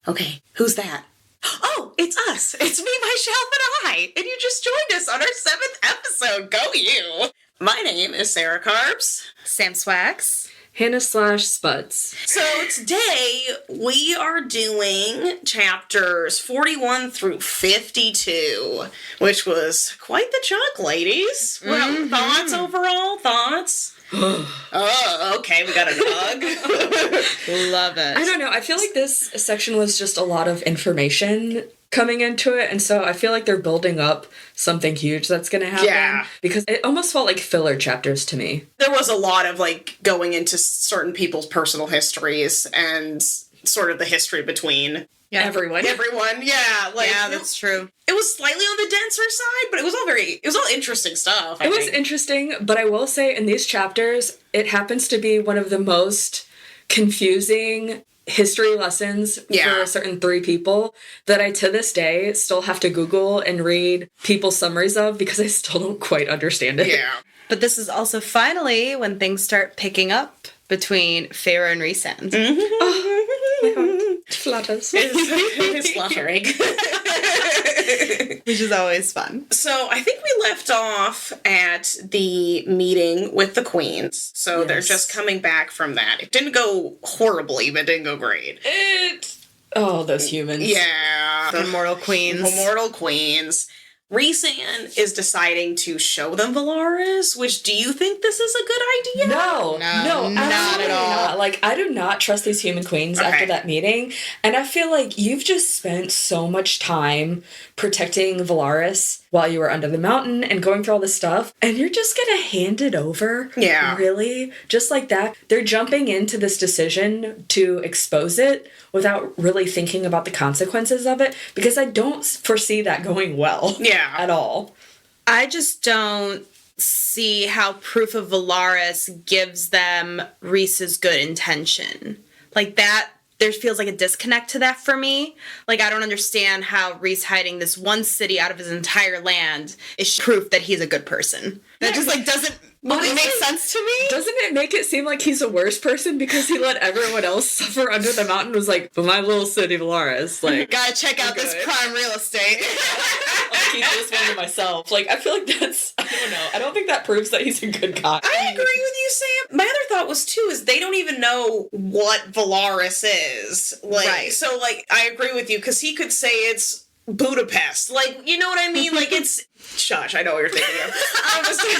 Okay, who's that? Oh, it's us. It's me, myself, and I. And you just joined us on our 7th episode. Go you. My name is Sarah Carbs. Sam Swags. Hannah/Spuds. So today we are doing chapters 41 through 52, which was quite the chunk, ladies. Well, thoughts overall? Thoughts? Oh, okay, we got a dog. Love it. I don't know. I feel like this section was just a lot of information coming into it, and so I feel like they're building up something huge that's going to happen. Yeah. Because it almost felt like filler chapters to me. There was a lot of, going into certain people's personal histories and sort of the history between... Yeah. Everyone, yeah. That's true. It was slightly on the denser side, but it was all interesting stuff. It was interesting, but I will say in these chapters, it happens to be one of the most confusing history lessons for a certain 3 people that I, to this day, still have to Google and read people's summaries of because I still don't quite understand it. Yeah. But this is also finally when things start picking up between Feyre and Rhysand. Mm-hmm. Oh, my heart flutters. It's fluttering. Which is always fun. So I think we left off at the meeting with the queens. So they're just coming back from that. It didn't go horribly, but it didn't go great. Oh, those humans. Yeah. The Immortal Queens. Immortal Queens. Rhysand is deciding to show them Valaris, which, do you think this is a good idea? No, not at all. Not. I do not trust these human queens after that meeting. And I feel like you've just spent so much time protecting Valaris while you were under the mountain and going through all this stuff, and you're just gonna hand it over? Yeah. Really? Just like that? They're jumping into this decision to expose it without really thinking about the consequences of it, because I don't foresee that going well. Yeah. At all. I just don't see how proof of Valaris gives them Rhys's good intention. Like that, there feels like a disconnect to that for me. Like, I don't understand how Rhys hiding this one city out of his entire land is proof that he's a good person. That just, doesn't really make sense to me. Doesn't it make it seem like he's a worse person because he let everyone else suffer under the mountain? Was like, but my little city, Valaris, Gotta check out this prime real estate. I'll keep this one to myself. I feel like that's, I don't know. I don't think that proves that he's a good guy. I agree with you, Sam. My other thought was, too, is they don't even know what Valaris is. Right. So, I agree with you, because he could say it's Budapest. You know what I mean? It's... Shush, I know what you're thinking of. I was thinking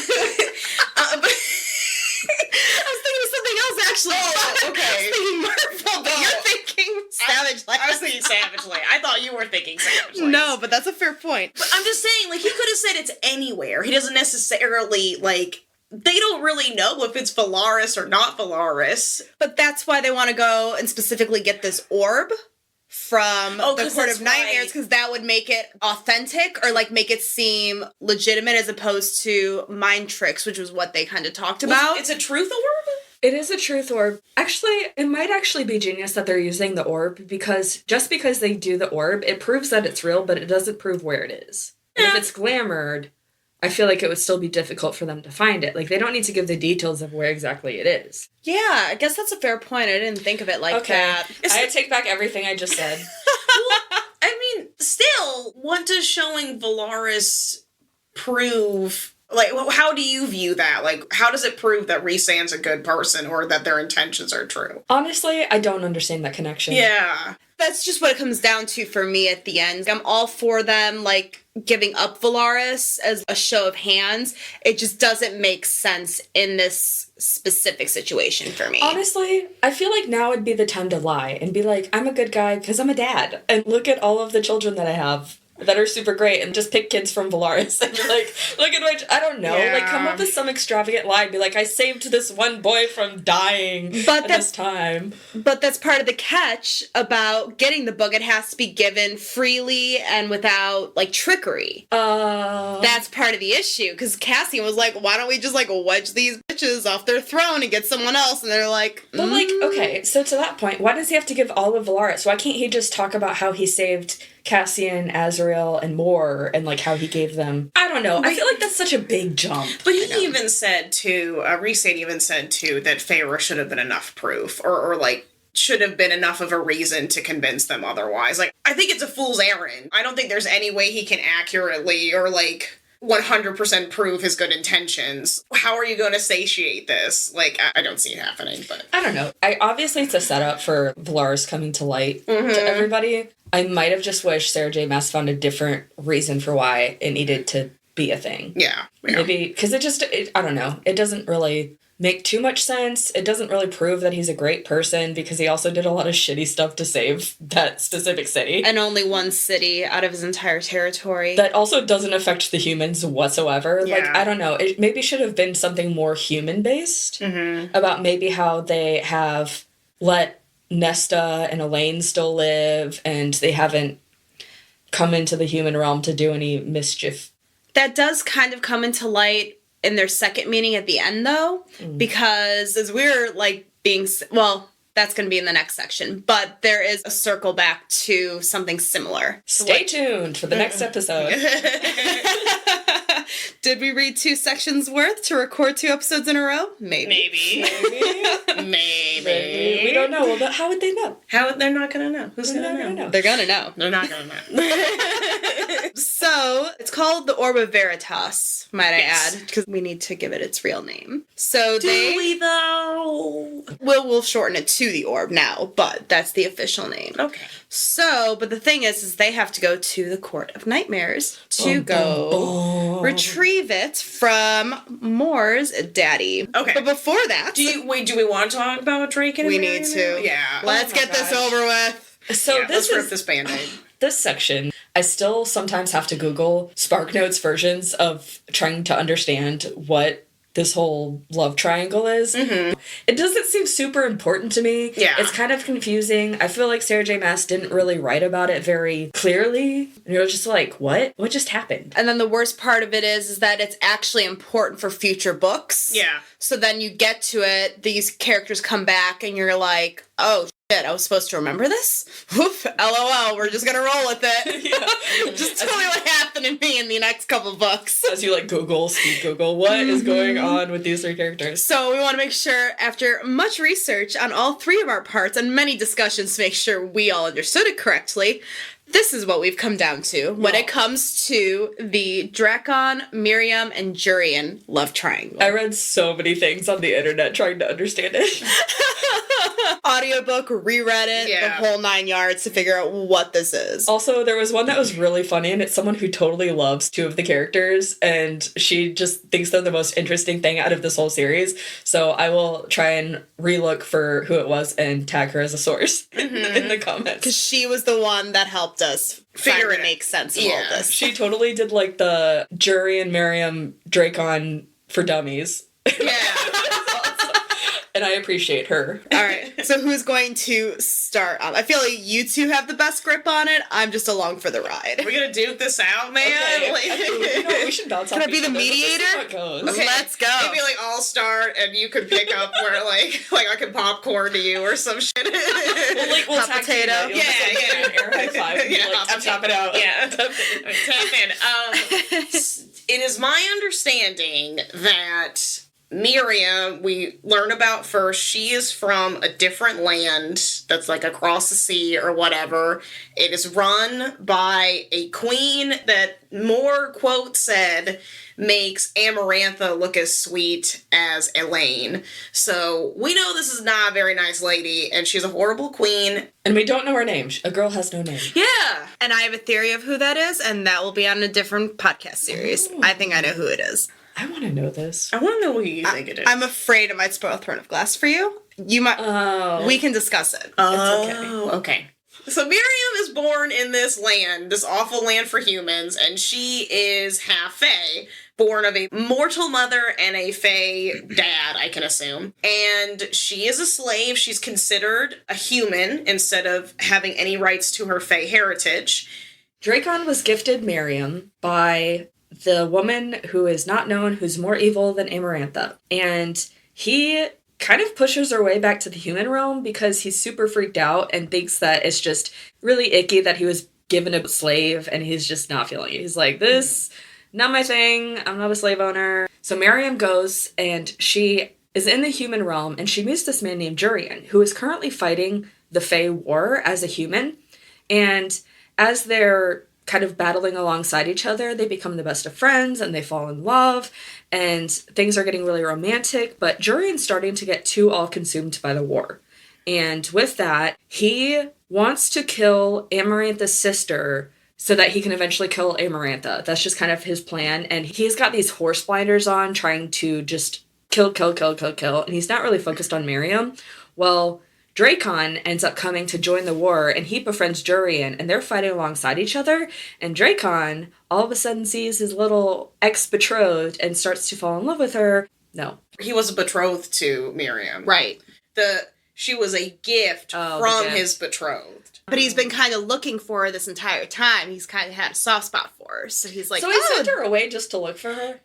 of something else, actually. Oh, okay. I was thinking Marvel, but you're thinking Savage Land. I was thinking Savage Land. I thought you were thinking Savage Land. No, but that's a fair point. But I'm just saying, he could have said it's anywhere. He doesn't necessarily, they don't really know if it's Valaris or not Valaris. But that's why they want to go and specifically get this orb from the Court of Nightmares, because that would make it authentic, or make it seem legitimate, as opposed to mind tricks, which was what they kind of talked about. It's a truth orb? It is a truth orb. Actually, it might actually be genius that they're using the orb, because just because they do the orb, it proves that it's real, but it doesn't prove where it is. And if it's glamoured, I feel like it would still be difficult for them to find it. They don't need to give the details of where exactly it is. Yeah, I guess that's a fair point. I didn't think of it like that. I take back everything I just said. Well, I mean, still, what does showing Valaris prove? How do you view that? How does it prove that Rhysand's a good person or that their intentions are true? Honestly, I don't understand that connection. Yeah. That's just what it comes down to for me at the end. I'm all for them, giving up Valaris as a show of hands. It just doesn't make sense in this specific situation for me. Honestly, I feel like now would be the time to lie and be like, I'm a good guy because I'm a dad. And look at all of the children that I have that are super great, and just pick kids from Valaris and be like, look at which, I don't know, come up with some extravagant lie, be like, I saved this one boy from dying this time. But that's part of the catch about getting the book. It has to be given freely and without, trickery. That's part of the issue, because Cassian was like, why don't we just, wedge these bitches off their throne and get someone else? And they're like, But, okay, so to that point, why does he have to give all of Valaris? Why can't he just talk about how he saved Cassian, Azrael, and more, and how he gave them. I don't know. I feel like that's such a big jump. But he even said too, Rhysand even said too, that Feyre should have been enough proof, or should have been enough of a reason to convince them otherwise. Like, I think it's a fool's errand. I don't think there's any way he can accurately or, like, 100% prove his good intentions. How are you going to satiate this? Like, I don't see it happening, but... I don't know. Obviously, it's a setup for Valaris coming to light to everybody. I might have just wished Sarah J. Maas found a different reason for why it needed to be a thing. Yeah. Maybe, because I don't know. It doesn't really make too much sense. It doesn't really prove that he's a great person because he also did a lot of shitty stuff to save that specific city. And only one city out of his entire territory. That also doesn't affect the humans whatsoever. Yeah. Like, I don't know. It maybe should have been something more human-based about maybe how they have let Nesta and Elaine still live and they haven't come into the human realm to do any mischief. That does kind of come into light in their second meeting at the end, though, because as we're, like, well, that's going to be in the next section, but there is a circle back to something similar. Stay tuned for the next episode. Did we read 2 sections worth to record 2 episodes in a row? Maybe. Maybe. We don't know. Well, but how would they know? They're not going to know. Who's going to know? They're going to know. They're not going to know. So, it's called the Orb of Veritas, might I add, because we need to give it its real name. So Do we, though? We'll shorten it to the Orb now, but that's the official name. Okay. So, but the thing is they have to go to the Court of Nightmares to go retrieve it from Moore's daddy. Okay. But before that... Do we want to talk about Drake and We Miriam? need to. Yeah. Let's get this over with. So let's rip this Band-Aid. This section, I still sometimes have to Google SparkNotes versions of trying to understand what this whole love triangle is. It doesn't seem super important to me. Yeah. It's kind of confusing. I feel like Sarah J. Maas didn't really write about it very clearly. And you're just like, what? What just happened? And then the worst part of it is that it's actually important for future books. Yeah. So then you get to it, these characters come back, and you're like, oh, shit, I was supposed to remember this? Woof, LOL, we're just gonna roll with it. Just totally what happened to me in the next couple books. As you speed Google, what is going on with these 3 characters? So we want to make sure, after much research on all 3 of our parts and many discussions to make sure we all understood it correctly, this is what we've come down to when it comes to the Drakon, Miryam, and Jurian love triangle. I read so many things on the internet trying to understand it. Audiobook, reread it, the whole 9 yards to figure out what this is. Also, there was one that was really funny, and it's someone who totally loves 2 of the characters, and she just thinks they're the most interesting thing out of this whole series. So I will try and relook for who it was and tag her as a source in the comments. Because she was the one that helped us figure it make sense of all this. She totally did like the Jurian, Miryam, Drakon for dummies. Yeah. And I appreciate her. All right. So who's going to start? I feel like you 2 have the best grip on it. I'm just along for the ride. We're gonna duke this out, man. Okay. We should bounce off. Can I be the mediator? Okay. Let's go. Maybe like I'll start and you can pick up where like I can popcorn to you or some shit. We'll hot tag potato. team it. Air high five. I'm chopping out. Yeah. Tap in. It is my understanding that Miryam, we learn about first, she is from a different land that's like across the sea or whatever. It is run by a queen that Moore, quote, said, makes Amarantha look as sweet as Elaine. So we know this is not a very nice lady, and she's a horrible queen. And we don't know her name. A girl has no name. Yeah. And I have a theory of who that is, and that will be on a different podcast series. I think I know who it is. I want to know this. I want to know who you think it is. I'm afraid it might spoil Throne of Glass for you. You might. Oh. We can discuss it. Oh, okay. So Miryam is born in this land, this awful land for humans, and she is half fae, born of a mortal mother and a fae dad, I can assume. And she is a slave. She's considered a human instead of having any rights to her fae heritage. Drakon was gifted Miryam by the woman who is not known, who's more evil than Amarantha. And he kind of pushes her way back to the human realm because he's super freaked out and thinks that it's just really icky that he was given a slave and he's just not feeling it. He's like, this, not my thing. I'm not a slave owner. So Miryam goes and she is in the human realm, and she meets this man named Jurian, who is currently fighting the Fae War as a human. And as they're kind of battling alongside each other, they become the best of friends, and they fall in love, and things are getting really romantic, but Jurian's starting to get too all-consumed by the war. And with that, he wants to kill Amarantha's sister so that he can eventually kill Amarantha. That's just kind of his plan. And he's got these horse blinders on, trying to just kill. And he's not really focused on Miryam. Well, Drakon ends up coming to join the war, and he befriends Jurian, and they're fighting alongside each other. And Drakon all of a sudden sees his little ex-betrothed and starts to fall in love with her. No. He was betrothed to Miryam. Right. She was a gift from his betrothed. But he's been kind of looking for her this entire time. He's kind of had a soft spot for her. So he's like, so he sent her away just to look for her?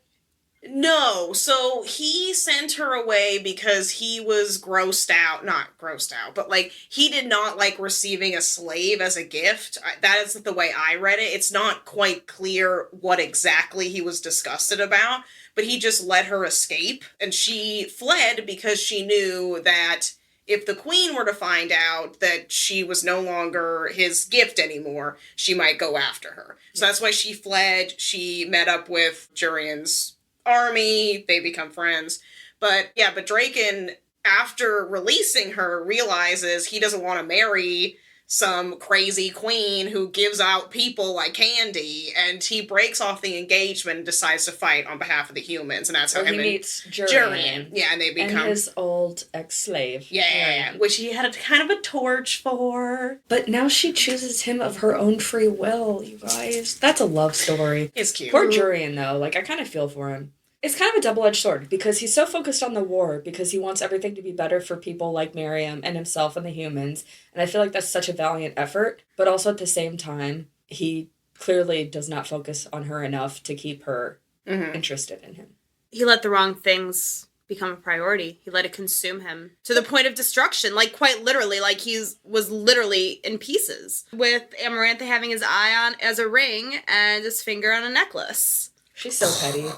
No, so he sent her away because he was not grossed out, but like he did not like receiving a slave as a gift. That is the way I read it. It's not quite clear what exactly he was disgusted about, but he just let her escape, and she fled because she knew that if the queen were to find out that she was no longer his gift anymore, she might go after her. So that's why she fled. She met up with Jurian's army. They become friends. But Drakon, after releasing her, realizes he doesn't want to marry some crazy queen who gives out people like candy, and he breaks off the engagement and decides to fight on behalf of the humans, and that's how he meets Jurian. Yeah, and they become... And his old ex-slave. Yeah, which he had kind of a torch for. But now she chooses him of her own free will, you guys. That's a love story. It's cute. Poor Jurian, though. Like, I kind of feel for him. It's kind of a double-edged sword, because he's so focused on the war, because he wants everything to be better for people like Miryam and himself and the humans, and I feel like that's such a valiant effort, but also at the same time, he clearly does not focus on her enough to keep her interested in him. He let the wrong things become a priority. He let it consume him to the point of destruction, like quite literally, like was literally in pieces, with Amarantha having his eye on as a ring and his finger on a necklace. She's so petty.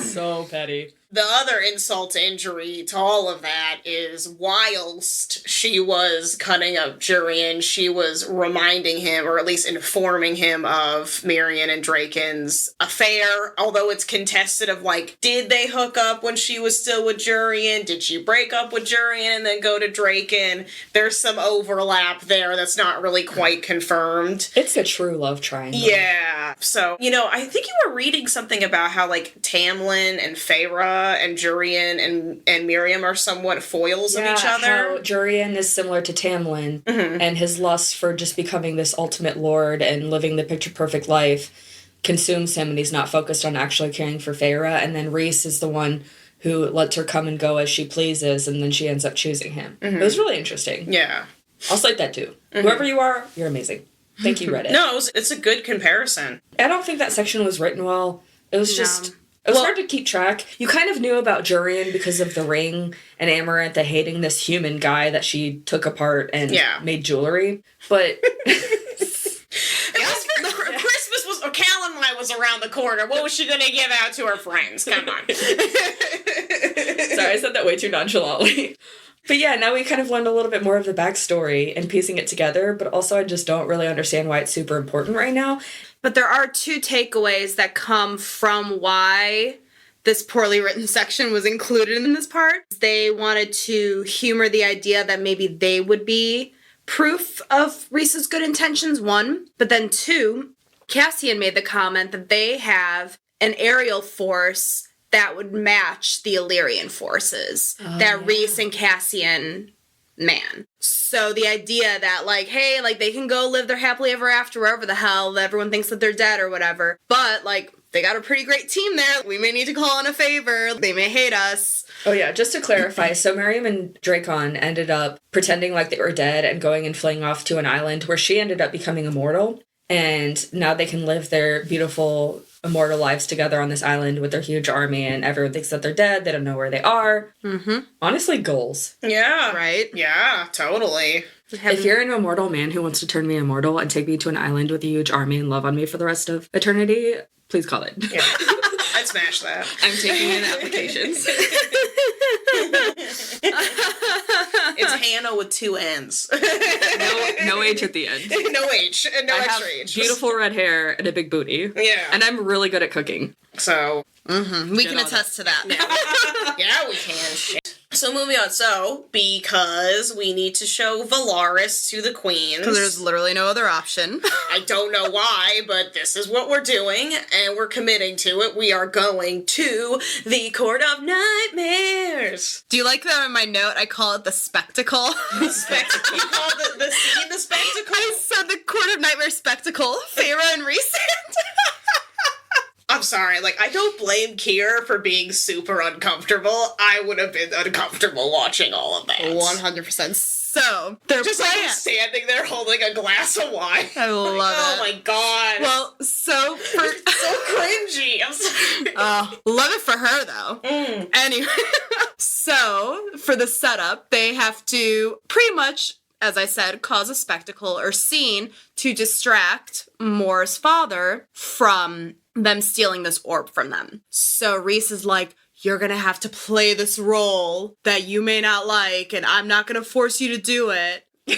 So petty. The other insult to injury to all of that is whilst she was cutting up Jurian, she was reminding him, or at least informing him of Miryam and Drakon's affair, although it's contested of like, did they hook up when she was still with Jurian? Did she break up with Jurian and then go to Drakon? There's some overlap there that's not really quite confirmed. It's a true love triangle. Yeah. So, I think you were reading something about how like Tamlin and Feyre and Jurian and Miryam are somewhat foils of each other. How Jurian is similar to Tamlin, and his lust for just becoming this ultimate lord and living the picture-perfect life consumes him, and he's not focused on actually caring for Feyre. And then Rhys is the one who lets her come and go as she pleases, and then she ends up choosing him. It was really interesting. Yeah. I'll cite that too. Whoever you are, you're amazing. Thank you, Reddit. No, it's a good comparison. I don't think that section was written well. It was just... It was hard to keep track. You kind of knew about Jurian because of the ring and Amarantha hating this human guy that she took apart and made jewelry. But... Christmas was... Or Calamine was around the corner. What was she going to give out to her friends? Come on. Sorry, I said that way too nonchalantly. But yeah, now we kind of learned a little bit more of the backstory and piecing it together, but also I just don't really understand why it's super important right now. But there are two takeaways that come from why this poorly written section was included in this part. They wanted to humor the idea that maybe they would be proof of Rhys's good intentions, one. But then two, Cassian made the comment that they have an aerial force that would match the Illyrian forces that Rhys and Cassian man. So the idea that, like, hey, like, they can go live their happily ever after wherever the hell everyone thinks that they're dead or whatever, but, like, they got a pretty great team there. We may need to call in a favor. They may hate us. Oh, yeah, just to clarify, so Miryam and Drakon ended up pretending like they were dead and going and fleeing off to an island where she ended up becoming immortal, and now they can live their beautiful immortal lives together on this island with their huge army, and everyone thinks that they're dead. They don't know where they are. Honestly, goals. Yeah. Right? Yeah, totally. If you're an immortal man who wants to turn me immortal and take me to an island with a huge army and love on me for the rest of eternity, please call it. Yeah. I'd smash that. I'm taking in applications. It's Hannah with 2 N's. No H at the end. No H. And no I extra have H. beautiful red hair and a big booty. Yeah. And I'm really good at cooking. So. We can attest to that. Yeah, we can. Shit. So moving on. So, because we need to show Valaris to the queens. Because there's literally no other option. I don't know why, but this is what we're doing, and we're committing to it. We are going to the Court of Nightmares. Do you like that in my note? I call it the spectacle. The spectacle. You call the scene the spectacle? I said the Court of Nightmares spectacle. Feyre and Rhys. I'm sorry, I don't blame Kier for being super uncomfortable. I would have been uncomfortable watching all of that. 100%. So, they're just playing. Standing there holding a glass of wine. I love it. Oh my god. Well, so for so cringy. I'm sorry. Love it for her though. Anyway, so for the setup, they have to pretty much, as I said, cause a spectacle or scene to distract Mor's father from them stealing this orb from them. So Rhys is like, you're gonna have to play this role that you may not like, and I'm not gonna force you to do it. I'm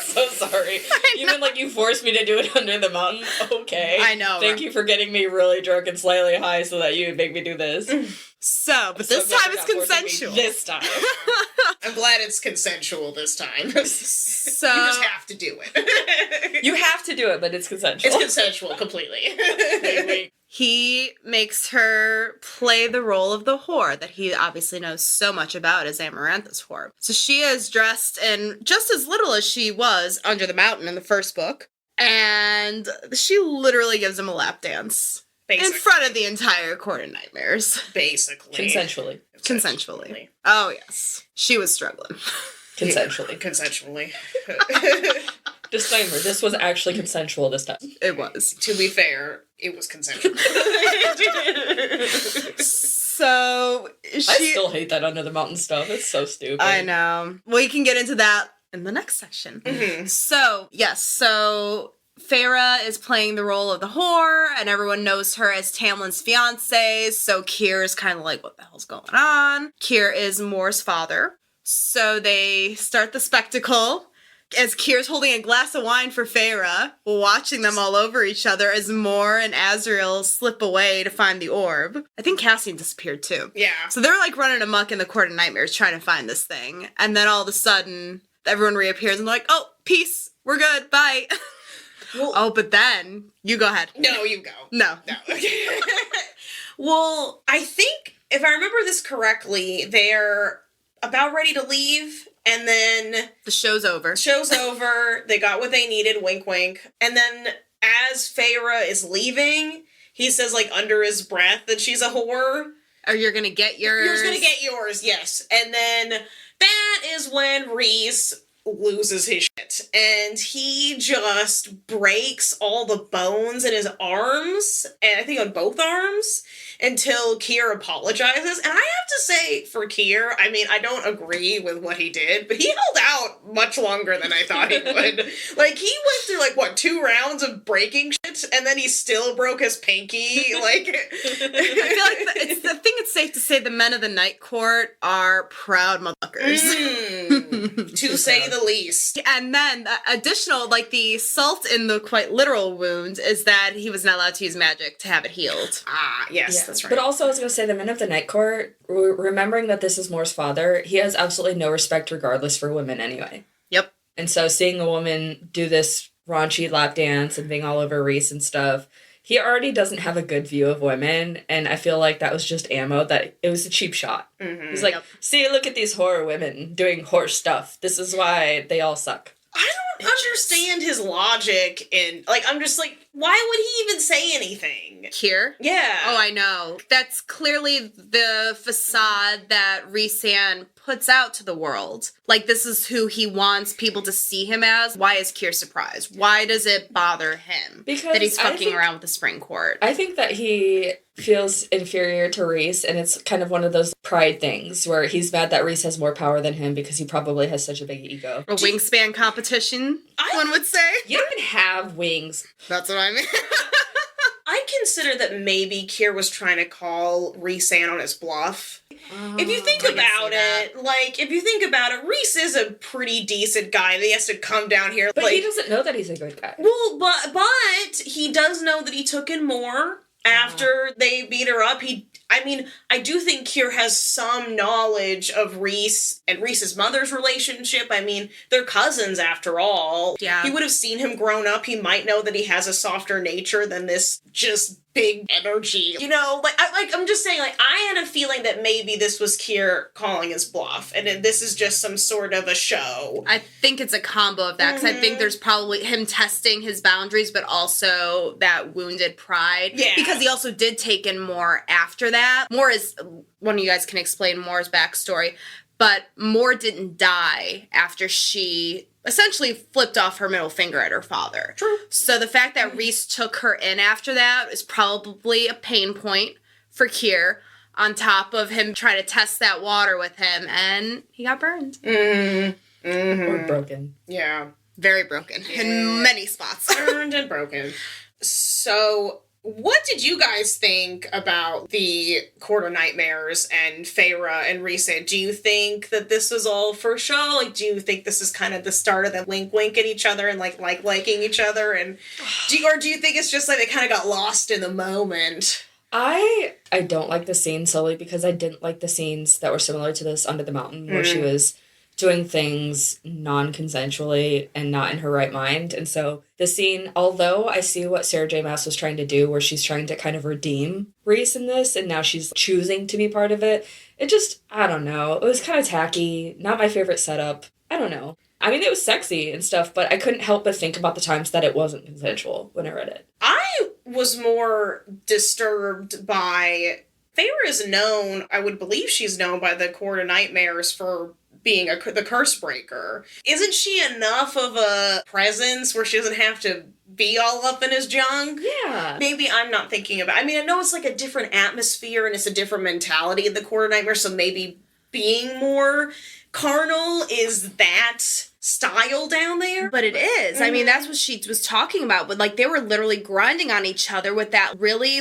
so sorry. You mean you forced me to do it under the mountain? Okay. I know. Thank you for getting me really drunk and slightly high so that you would make me do this. So, but this time it's consensual. This time. I'm glad it's consensual this time. So you just have to do it. You have to do it, but it's consensual. It's consensual completely. He makes her play the role of the whore that he obviously knows so much about as Amarantha's whore. So she is dressed in just as little as she was under the mountain in the first book. And she literally gives him a lap dance. Basically. In front of the entire Court of Nightmares. Basically. Consensually. Oh, yes. She was struggling. Consensually. Disclaimer, this was actually consensual this time. It was. To be fair, it was consensual. So, I still hate that under the mountain stuff. It's so stupid. I know. We can get into that in the next section. Mm-hmm. So, yes, Feyre is playing the role of the whore, and everyone knows her as Tamlin's fiance, so Kier is kind of like, what the hell's going on? Kier is Mor's father. So they start the spectacle as Kier's holding a glass of wine for Feyre, watching them all over each other as Mor and Azriel slip away to find the orb. I think Cassian disappeared too. Yeah. So they're running amok in the Court of Nightmares trying to find this thing. And then all of a sudden, everyone reappears and they're like, oh, peace, we're good, bye. Well, but then, you go ahead. No, you go. No. Okay. Well, I think, if I remember this correctly, they're about ready to leave, and then... The show's over. They got what they needed, wink, wink. And then, as Feyre is leaving, he says, under his breath that she's a whore. Or you're gonna get yours. You're gonna get yours, yes. And then, that is when Rhys loses his shit. And he just breaks all the bones in his arms, and I think on both arms, until Kier apologizes. And I have to say, for Kier, I don't agree with what he did, but he held out much longer than I thought he would. He went through, 2 rounds of breaking shit, and then he still broke his pinky. I feel I think it's safe to say the men of the Night Court are proud motherfuckers. To say the least. And then, additional, the salt in the quite literal wound is that he was not allowed to use magic to have it healed. Ah, yes, yeah. That's right. But also, I was going to say, the men of the Night Court, remembering that this is Mor's father, he has absolutely no respect regardless for women anyway. Yep. And so seeing a woman do this raunchy lap dance and being all over Rhys and stuff, he already doesn't have a good view of women, and I feel like that was just ammo, that it was a cheap shot. Mm-hmm. He's like, see, look at these horror women doing horse stuff. This is why they all suck. I don't understand his logic in, I'm just why would he even say anything? Kier? Yeah. Oh, I know. That's clearly the facade that Rhys-Anne puts out to the world. This is who he wants people to see him as. Why is Kier surprised? Why does it bother him that he's fucking around with the Spring Court? I think that he feels inferior to Rhys, and it's kind of one of those pride things where he's mad that Rhys has more power than him because he probably has such a big ego. A wingspan competition, one would say. You don't even have wings. That's what I mean. I can consider that maybe Kier was trying to call Rhys-Ann on his bluff. If you think about it, Rhys is a pretty decent guy. He has to come down here. But he doesn't know that he's a good guy. Well, but he does know that he took in more after they beat her up. I do think Kier has some knowledge of Rhys and Rhys's mother's relationship. I mean, they're cousins after all. Yeah. He would have seen him grown up. He might know that he has a softer nature than this just big energy. You know, I'm just saying, I had a feeling that maybe this was Kier calling his bluff, and this is just some sort of a show. I think it's a combo of that, because I think there's probably him testing his boundaries, but also that wounded pride. Yeah. Because he also did take in Moore after that. Moore is, one of you guys can explain Moore's backstory, but Moore didn't die after she essentially flipped off her middle finger at her father. True. So the fact that Rhys took her in after that is probably a pain point for Kier, on top of him trying to test that water with him, and he got burned. Or broken. Yeah. Very broken in many spots. Burned and broken. So, what did you guys think about the Court of Nightmares and Feyre and Rhys-Ann? Do you think that this was all for show? Do you think this is kind of the start of them wink at each other and liking each other? And do you think it's just they kind of got lost in the moment? I don't like the scene solely because I didn't like the scenes that were similar to this Under the Mountain, where she was doing things non-consensually and not in her right mind. And so the scene, although I see what Sarah J. Maas was trying to do, where she's trying to kind of redeem Rhys in this, and now she's choosing to be part of it, it just, I don't know. It was kind of tacky. Not my favorite setup. I don't know. I mean, it was sexy and stuff, but I couldn't help but think about the times that it wasn't consensual when I read it. I was more disturbed by... Feyre is known, I would believe she's known by the Court of Nightmares for being the curse breaker. Isn't she enough of a presence where she doesn't have to be all up in his junk? Yeah. Maybe I'm not thinking about... I mean, I know it's a different atmosphere and it's a different mentality of the Court of Nightmares, so maybe being more carnal is that style down there. But it is. I mean, that's what she was talking about. But, they were literally grinding on each other with that really,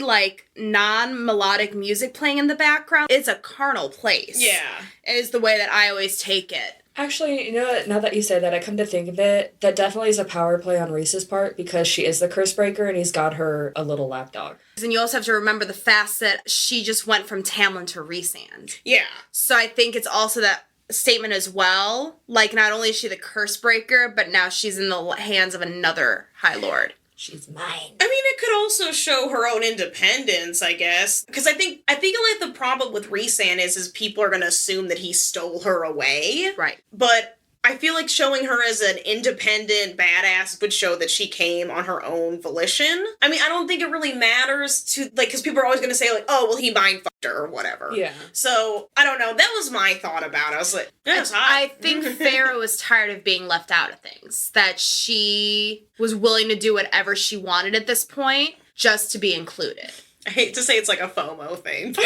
non-melodic music playing in the background. It's a carnal place. Yeah. Is the way that I always take it. Actually, you know what? Now that you say that, I come to think of it, that definitely is a power play on Rhys's part, because she is the curse breaker and he's got her a little lapdog. And you also have to remember the fact that she just went from Tamlin to Rhys-Ann. Yeah. So I think it's also that statement as well. Not only is she the curse breaker, but now she's in the hands of another High Lord. She's mine. I mean, it could also show her own independence, I guess. Because I think the problem with Rhys-Ann is people are going to assume that he stole her away. Right. But I feel like showing her as an independent badass would show that she came on her own volition. I mean, I don't think it really matters to, because people are always going to say, oh, well, he mind fucked her or whatever. Yeah. So, I don't know. That was my thought about it. I was like, that's hot. I think Feyre was tired of being left out of things. That she was willing to do whatever she wanted at this point just to be included. I hate to say it's a FOMO thing, but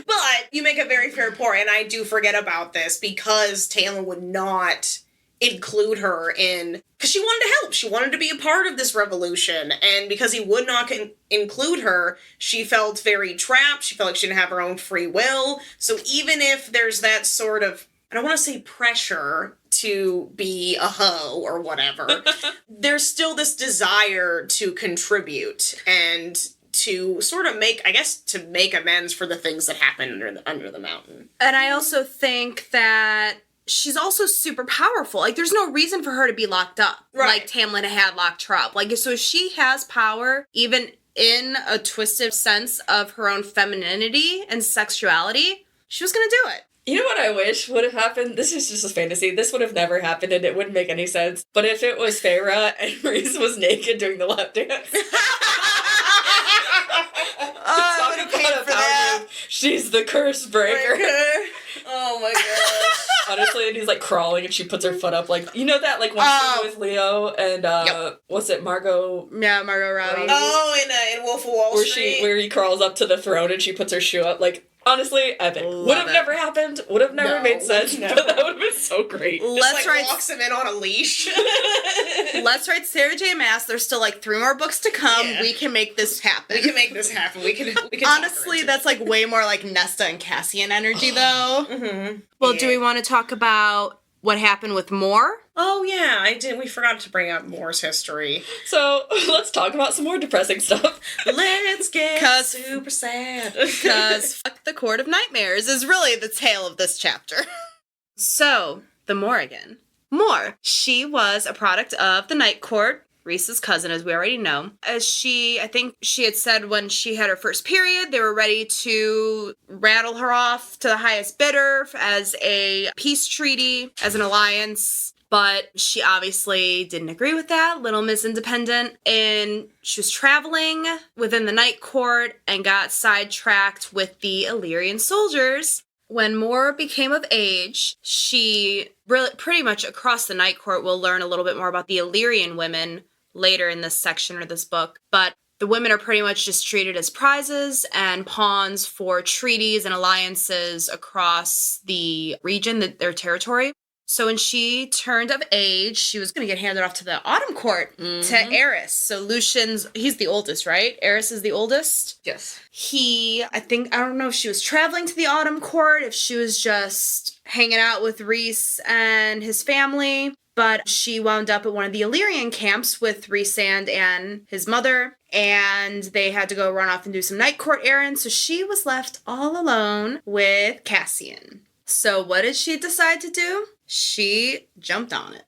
but you make a very fair point, and I do forget about this because Tamlin would not include her in, because she wanted to help. She wanted to be a part of this revolution, and because he would not include her, she felt very trapped. She felt like she didn't have her own free will. So even if there's that sort of, I don't want to say pressure to be a hoe or whatever, there's still this desire to contribute and to sort of make amends for the things that happened under the mountain. And I also think that she's also super powerful. There's no reason for her to be locked up. Right. Tamlin had locked her up. So she has power, even in a twisted sense of her own femininity and sexuality. She was gonna do it. You know what I wish would have happened? This is just a fantasy. This would have never happened and it wouldn't make any sense. But if it was Feyre and Rhys was naked doing the lap dance. I would have paid for that. She's the curse breaker. Oh my gosh. Honestly, and he's crawling and she puts her foot up you know that one scene with Leo and what's it, Margot? Yeah, Margot Robbie. Oh, in Wolf of Wall Street. Where he crawls up to the throne and she puts her shoe up Honestly, epic. Would have never happened. Would have never made sense. But that would have been so great. Just walks him in on a leash. Let's write Sarah J. Maas. There's still 3 more books to come. Yeah. We can make this happen. We can honestly, that's way more Nesta and Cassian energy, though. Mm-hmm. Well, do we want to talk about what happened with Moore? Oh, yeah, we forgot to bring up Moore's history. So, let's talk about some more depressing stuff. Let's get super sad. Because fuck the Court of Nightmares is really the tale of this chapter. So, the Morrigan. Moore. She was a product of the Night Court, Reese's cousin, as we already know. I think she had said when she had her first period, they were ready to rattle her off to the highest bidder as a peace treaty, as an alliance. But she obviously didn't agree with that, Little Miss Independent, and she was traveling within the Night Court and got sidetracked with the Illyrian soldiers. When Moore became of age, she really, pretty much across the Night Court, will learn a little bit more about the Illyrian women later in this section or this book, but the women are pretty much just treated as prizes and pawns for treaties and alliances across the region, their territory. So when she turned of age, she was going to get handed off to the Autumn Court, to Eris. So he's the oldest, right? Eris is the oldest? Yes. I don't know if she was traveling to the Autumn Court, if she was just hanging out with Rhys and his family, but she wound up at one of the Illyrian camps with Rhysand and his mother, and they had to go run off and do some Night Court errands, so she was left all alone with Cassian. So what did she decide to do? She jumped on it.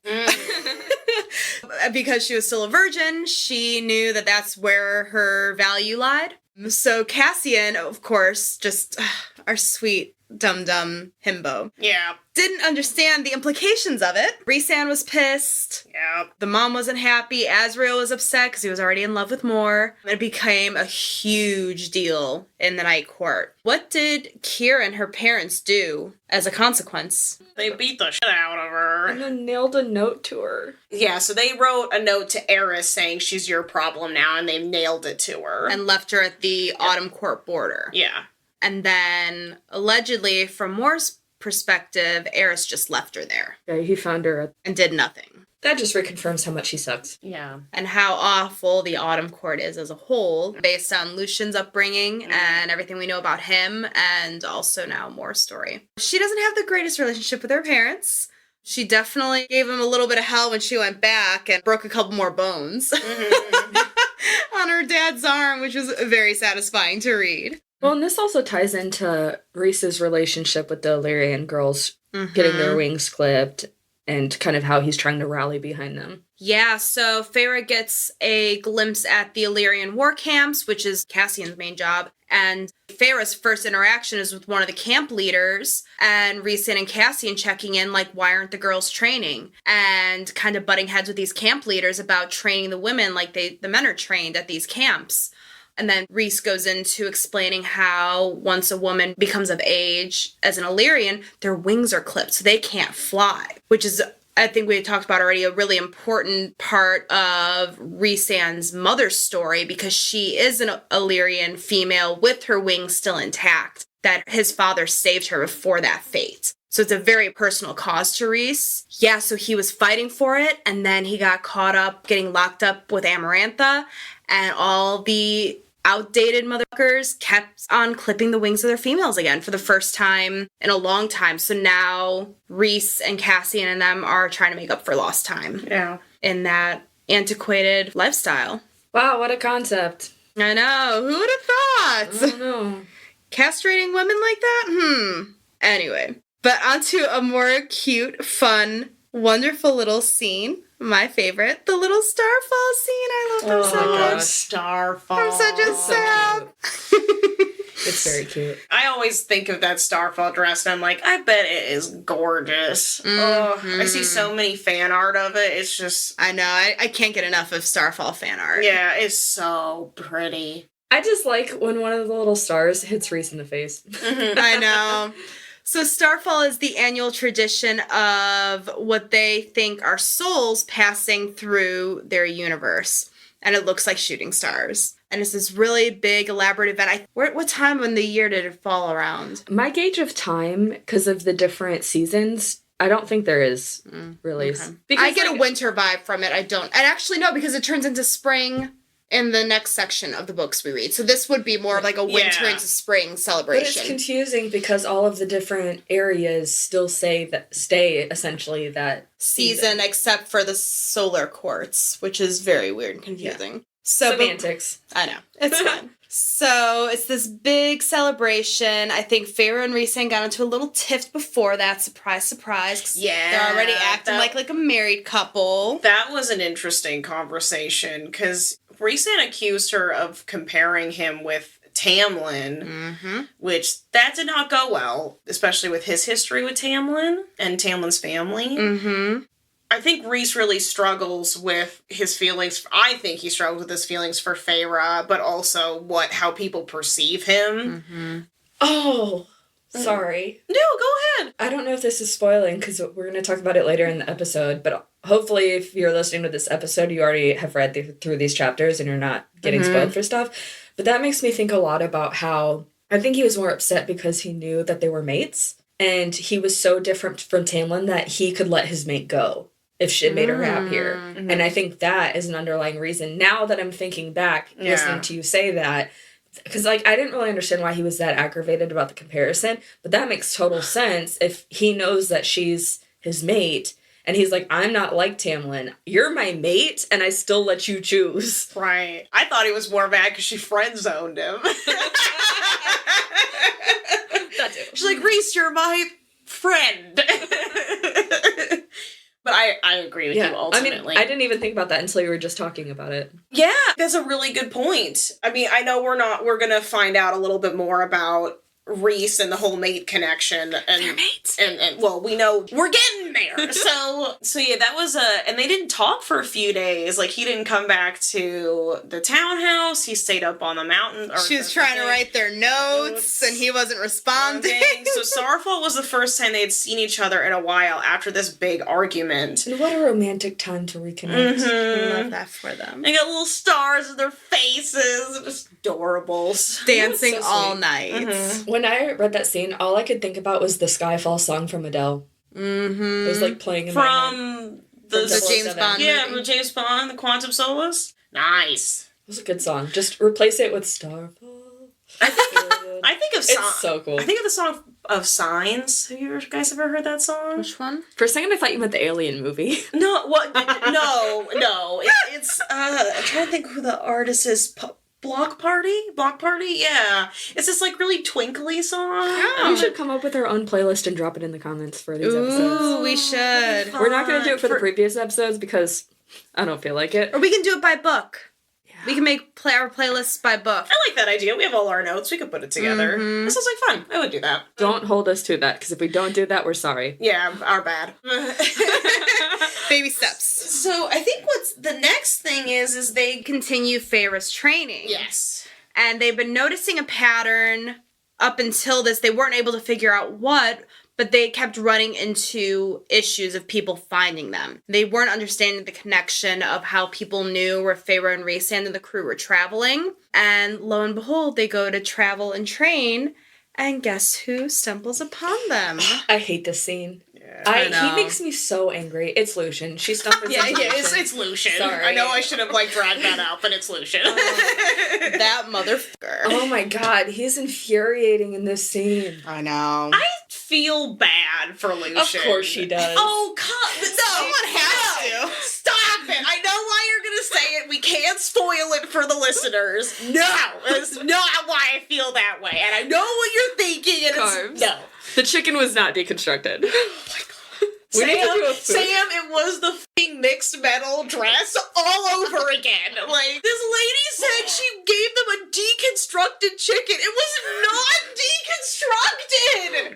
Because she was still a virgin, she knew that that's where her value lied. So Cassian, of course, just our sweet dum-dum himbo. Yeah. Didn't understand the implications of it. Rhysand was pissed. Yeah. The mom wasn't happy. Azrael was upset because he was already in love with Moore. It became a huge deal in the Night Court. What did Kira and her parents do as a consequence? They beat the shit out of her. And then nailed a note to her. Yeah, so they wrote a note to Eris saying she's your problem now, and they nailed it to her. And left her at the Autumn Court border. Yeah. And then, allegedly, from Moore's perspective, Eris just left her there. Yeah, he found her. And did nothing. That just reconfirms how much he sucks. Yeah. And how awful the Autumn Court is as a whole, based on Lucian's upbringing and everything we know about him, and also now Moore's story. She doesn't have the greatest relationship with her parents. She definitely gave him a little bit of hell when she went back and broke a couple more bones on her dad's arm, which was very satisfying to read. Well, and this also ties into Rhys's relationship with the Illyrian girls getting their wings clipped and kind of how he's trying to rally behind them. Yeah, so Feyre gets a glimpse at the Illyrian war camps, which is Cassian's main job, and Feyre's first interaction is with one of the camp leaders, and Rhysand and Cassian checking in, why aren't the girls training? And kind of butting heads with these camp leaders about training the women like the men are trained at these camps. And then Rhys goes into explaining how once a woman becomes of age as an Illyrian, their wings are clipped, so they can't fly, which is, I think we talked about already, a really important part of Rhysand's mother's story, because she is an Illyrian female with her wings still intact, that his father saved her before that fate. So it's a very personal cause to Rhys. Yeah, so he was fighting for it, and then he got caught up getting locked up with Amarantha, and all the outdated motherfuckers kept on clipping the wings of their females again for the first time in a long time. So now Rhys and Cassian and them are trying to make up for lost time. Yeah. In that antiquated lifestyle. Wow, what a concept. I know. Who would have thought? I don't know. Castrating women like that? Anyway. But onto a more cute, fun, wonderful little scene. My favorite, the little starfall scene. I love them so much. Starfall. I'm such a sap. It's very cute. I always think of that Starfall dress and I'm like, I bet it is gorgeous. I see so many fan art of it. It's just... I know. I can't get enough of Starfall fan art. Yeah, it's so pretty. I just like when one of the little stars hits Rhys in the face. I know. So Starfall is the annual tradition of what they think are souls passing through their universe. And it looks like shooting stars. And it's this really big, elaborate event. What time in the year did it fall around? My gauge of time, because of the different seasons, I don't think there is really. Okay. Because I get a winter vibe from it. I don't. And actually, no, because it turns into spring in the next section of the books we read. So this would be more of like a winter into spring celebration. But it's confusing because all of the different areas still stay essentially that season, except for the solar quartz, which is very weird and confusing. Yeah. So semantics. I know. It's fun. So it's this big celebration. I think Feyre and Rhysand got into a little tiff before that. Surprise, surprise. Yeah. They're already acting like a married couple. That was an interesting conversation, because Rhysand accused her of comparing him with Tamlin, which that did not go well, especially with his history with Tamlin and Tamlin's family. I think Rhys really struggles with his feelings. I think he struggles with his feelings for Feyre, but also how people perceive him. Oh, sorry. No, go ahead. I don't know if this is spoiling, because we're going to talk about it later in the episode, but hopefully if you're listening to this episode, you already have read through these chapters and you're not getting spoiled for stuff. But that makes me think a lot about how I think he was more upset because he knew that they were mates, and he was so different from Tamlin that he could let his mate go if she made her happier. And I think that is an underlying reason. Now that I'm thinking back, listening to you say that, because I didn't really understand why he was that aggravated about the comparison, but that makes total sense if he knows that she's his mate, and he's like, I'm not like Tamlin. You're my mate, and I still let you choose. Right. I thought he was more mad because she friend-zoned him. That too. She's like, Rhys, you're my friend. But I agree with you ultimately. I didn't even think about that until you were just talking about it. Yeah, that's a really good point. I mean, I know we're going to find out a little bit more about Rhys and the whole mate connection. And they're mates. And well, we know we're getting there. so yeah, that was and they didn't talk for a few days. Like, he didn't come back to the townhouse. He stayed up on the mountain. She was trying to write their notes, and he wasn't responding. So Starfall was the first time they'd seen each other in a while after this big argument. And what a romantic time to reconnect. I love that for them. They got little stars in their faces. Just adorable. Dancing so all sweet. night. When I read that scene, all I could think about was the Skyfall song from Adele. It was like playing in my head. From the James Bond Yeah, movie. from James Bond, the Quantum Solace. Nice. It was a good song. Just replace it with Starfall. I think of It's so cool. I think of the song of Signs. Have you guys ever heard that song? Which one? For a second, I thought you meant the Alien movie. No, what? No. It's I'm trying to think who the artist is. Block Party? Yeah. It's this, like, really twinkly song. We should come up with our own playlist and drop it in the comments for these episodes. Ooh, we should. We're not going to do it for the previous episodes because I don't feel like it. Or we can do it by book. Yeah. We can make our playlists by book. I like that idea. We have all our notes. We could put it together. This sounds like fun. I would do that. Don't hold us to that, because if we don't do that, we're sorry. Yeah, our bad. Baby steps. So I think what's the next thing is they continue Feyre's training. Yes. And they've been noticing a pattern up until this. They weren't able to figure out what, but they kept running into issues of people finding them. They weren't understanding the connection of how people knew where Feyre and Rhysand and the crew were traveling. And lo and behold, they go to travel and train, and guess who stumbles upon them? I hate this scene. I he makes me so angry. It's Lucian. She stumbles Yeah, into Lucian. it's Lucian. Sorry. I know I should have, dragged that out, but it's Lucian. That motherfucker. Oh my god, he's infuriating in this scene. I know. I feel bad for Lucian. Of course she does. Oh, someone has to. Stop it. I know why you're going to say it. We can't spoil it for the listeners. No, that's not why I feel that way. And I know what you're thinking. And Carbs. No. The chicken was not deconstructed. Sam, it was the f***ing mixed metal dress all over again. Like, this lady said she gave them a deconstructed chicken. It was not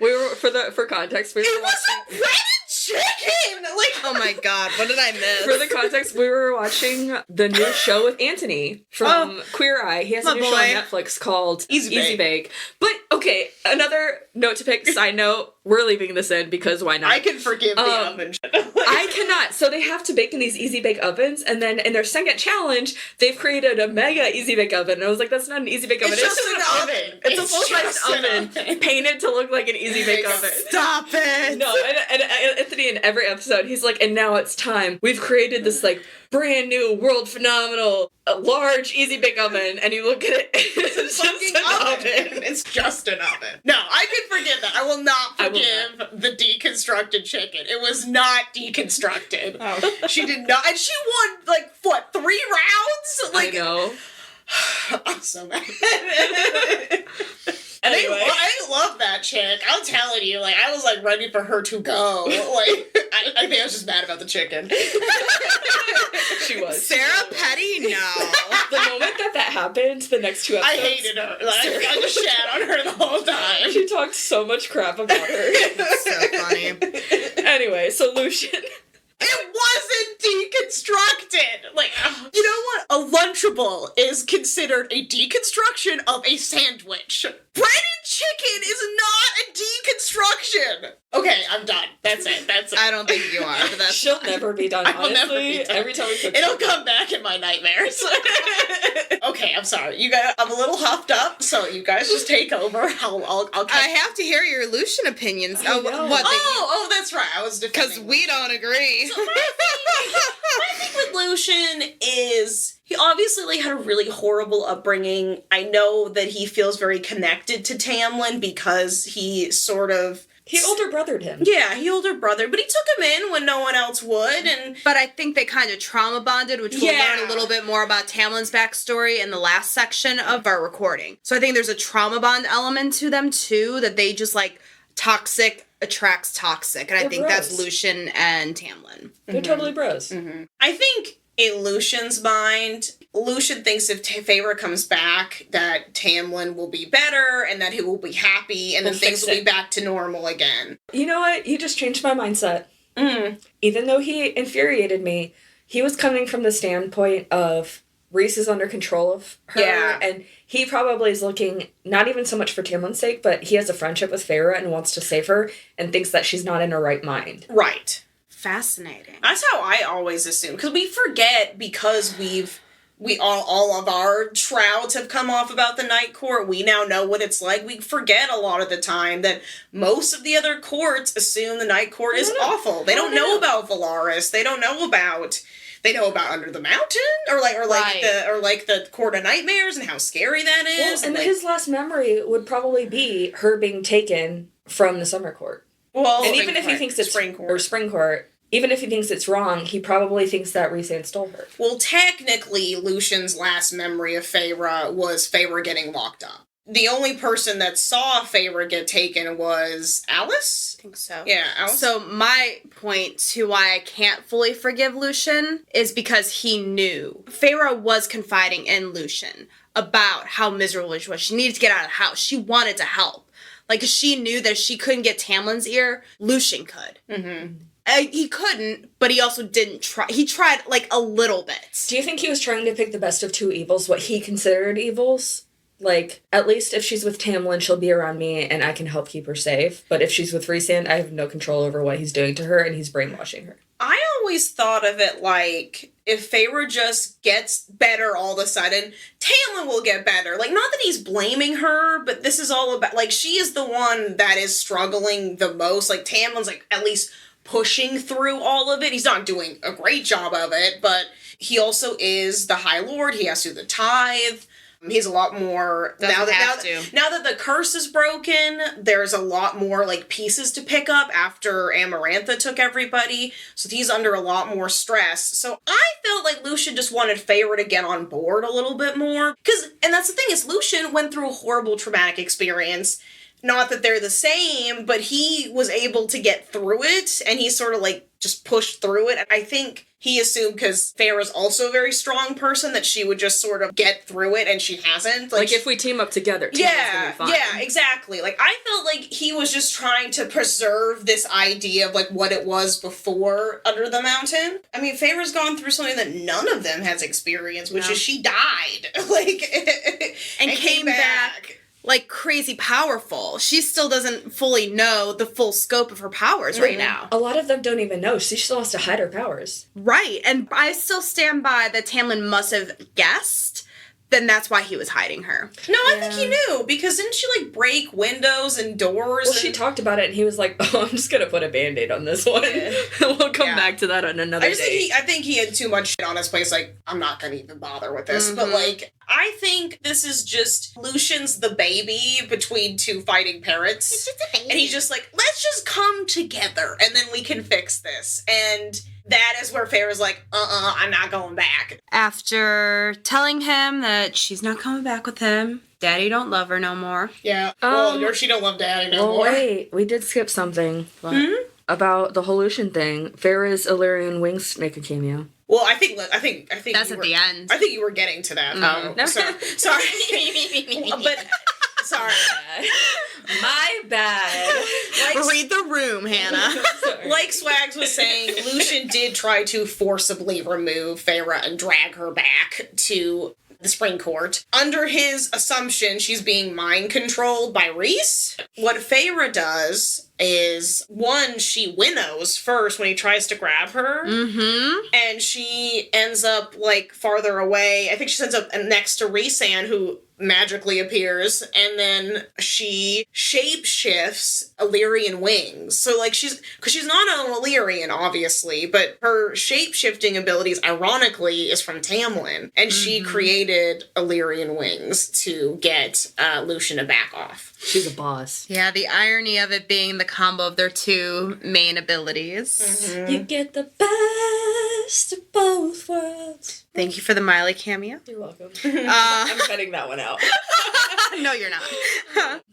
deconstructed. For context, It was a breaded chicken. Like, Oh my god, what did I miss? For the context, we were watching the new show with Anthony from Queer Eye. He has a new show on Netflix called Easy Bake. But, okay, another note to pick, side note, we're leaving this in because why not? I can forgive the oven. I cannot. So they have to bake in these easy bake ovens, and then in their second challenge, they've created a mega easy bake oven. And I was like, that's not an easy bake oven. It's just an oven. It's a full-sized oven painted to look like an easy bake oven. Stop it! No, and Anthony in every episode, he's like, and now it's time. We've created this like brand new, world phenomenal, large easy bake oven, and you look at it, it's just an oven. It's just an oven. No, I can forgive that. I will not forgive the deconstructed chicken. It was not deconstructed. Oh. She did not, and she won like what, 3 rounds? Like, I know. I'm so mad. Anyway. I love that chick. I'm telling you, like, I was like ready for her to go. Like, I think I was just mad about the chicken. She was. Sarah Petty? No. The moment that happened, the next 2 episodes. I hated her. Like, I just shat on her the whole time. She talked so much crap about her. It's so funny. Anyway, so Lucian. It wasn't deconstructed. Like, you know what? A Lunchable is considered a deconstruction of a sandwich. Breaded chicken is not a deconstruction. Okay, I'm done. That's it. I don't think you are, but that's She'll never be done, I will honestly. never be done. Every time we cook It'll come back in my nightmares. Okay, I'm sorry. You guys, I'm a little huffed up, so you guys just take over. I'll I have to hear your Lucian opinions. I know. Oh, that's right. I was because defending. we don't agree. So my thing with Lucian is he obviously like had a really horrible upbringing. I know that he feels very connected to Tamlin because he sort of... He older brothered him. Yeah, he older brother, but he took him in when no one else would, and... But I think they kind of trauma bonded, which we'll learn a little bit more about Tamlin's backstory in the last section of our recording. So I think there's a trauma bond element to them, too, that they just, like, toxic attracts toxic, and I think that's Lucian and Tamlin. They're totally bros. Mm-hmm. I think in Lucian's mind, Lucian thinks if Feyre comes back, that Tamlin will be better, and that he will be happy, and then things will be back to normal again. You know what? You just changed my mindset. Even though he infuriated me, he was coming from the standpoint of Rhys is under control of her, and he probably is looking not even so much for Tamlin's sake, but he has a friendship with Feyre and wants to save her, and thinks that she's not in her right mind. Right. Fascinating. That's how I always assume, because we forget because all of our shrouds have come off about the Night Court. We now know what it's like. We forget a lot of the time that most of the other courts assume the Night Court is awful. They don't know about Valaris. They don't know about. They know about Under the Mountain, or the Court of Nightmares and how scary that is. Well, and his last memory would probably be her being taken from the Summer Court. Well, and even if he thinks it's Spring Court. Even if he thinks it's wrong, he probably thinks that Rhys stole her. Well, technically, Lucian's last memory of Feyre was Feyre getting locked up. The only person that saw Feyre get taken was Alice? I think so. Yeah, Alice. So my point to why I can't fully forgive Lucian is because he knew. Feyre was confiding in Lucian about how miserable she was. She needed to get out of the house. She wanted to help. Like, she knew that if she couldn't get Tamlin's ear, Lucian could. Mm-hmm. He couldn't, but he also didn't try. He tried, like, a little bit. Do you think he was trying to pick the best of two evils, what he considered evils? Like, at least if she's with Tamlin, she'll be around me and I can help keep her safe. But if she's with Rhys, I have no control over what he's doing to her and he's brainwashing her. I always thought of it like, if Feyre just gets better all of a sudden, Tamlin will get better. Like, not that he's blaming her, but this is all about, like, she is the one that is struggling the most. Like, Tamlin's, like, at least pushing through all of it. He's not doing a great job of it, but he also is the High Lord. He has to do the tithe. He's a lot more now that the curse is broken. There's a lot more like pieces to pick up after Amarantha took everybody, so he's under a lot more stress. So I felt like Lucian just wanted Feyre to get on board a little bit more, and that's the thing is Lucian went through a horrible traumatic experience. Not that they're the same, but he was able to get through it, and he sort of like just pushed through it. I think he assumed, because Feyre's also a very strong person, that she would just sort of get through it, and she hasn't. Like if we team up together, gonna be fine. Yeah, exactly. Like, I felt like he was just trying to preserve this idea of, like, what it was before Under the Mountain. I mean, Feyre's gone through something that none of them has experienced, which is she died. Like, and came back like crazy powerful. She still doesn't fully know the full scope of her powers right now. A lot of them don't even know. She still has to hide her powers. Right, and I still stand by that Tamlin must have guessed. Then that's why he was hiding her. No, I think he knew, because didn't she, like, break windows and doors? Well, she talked about it, and he was like, oh, I'm just gonna put a Band-Aid on this one. We'll come back to that on another day. I think he had too much shit on his plate. Like, I'm not gonna even bother with this. But, like, I think this is just Lucian's the baby between two fighting parents. It's just a baby. And he's just like, let's just come together, and then we can fix this. And that is where Feyre's like, I'm not going back. After telling him that she's not coming back with him, Daddy don't love her no more. Yeah. Well, she don't love Daddy no more. Wait, we did skip something. About the whole Lucian thing. Feyre's Illyrian wings make a cameo. Well, I think that's at the end. I think you were getting to that. No. Sorry. But sorry. My bad. Read the room, Hannah. Like Swags was saying, Lucian did try to forcibly remove Feyre and drag her back to the Spring Court. Under his assumption, she's being mind controlled by Rhys. What Feyre does is, one, she winnows first when he tries to grab her. And she ends up, like, farther away. I think she ends up next to Rhys-Anne, who magically appears, and then she shape-shifts Illyrian wings. So, like, because she's not an Illyrian, obviously, but her shape-shifting abilities, ironically, is from Tamlin, and she created Illyrian wings to get Lucian to back off. She's a boss. Yeah, the irony of it being the combo of their two main abilities. You get the best of both worlds. Thank you for the Miley cameo. You're welcome. I'm cutting that one out. No, you're not.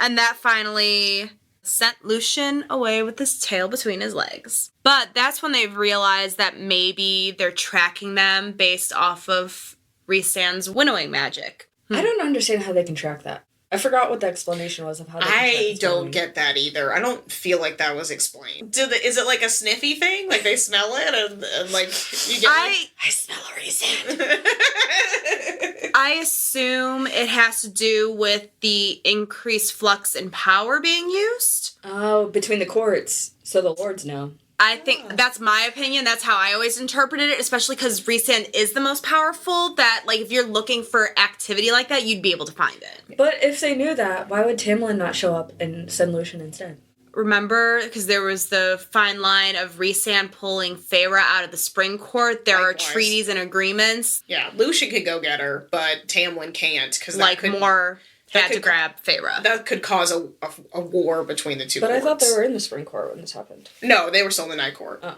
And that finally sent Lucian away with his tail between his legs. But that's when they've realized that maybe they're tracking them based off of Rhys-Anne's winnowing magic. I don't understand how they can track that. I forgot what the explanation was of how they can track I don't get that either. I don't feel like that was explained. Is it like a sniffy thing? Like they smell it and like you get I smell a reason. I assume it has to do with the increased flux and power being used. Oh, between the courts, so the lords know. I think that's my opinion. That's how I always interpreted it, especially because Rhys-Anne is the most powerful, that, like, if you're looking for activity like that, you'd be able to find it. But if they knew that, why would Tamlin not show up and send Lucian instead? Remember, because there was the fine line of Rhys-Anne pulling Feyre out of the Spring Court. There are treaties and agreements. Yeah, Lucian could go get her, but Tamlin can't. Cause had to grab Feyre. That could cause a war between the two But courts. I thought they were in the Spring Court when this happened. No, they were still in the Night Court. Oh.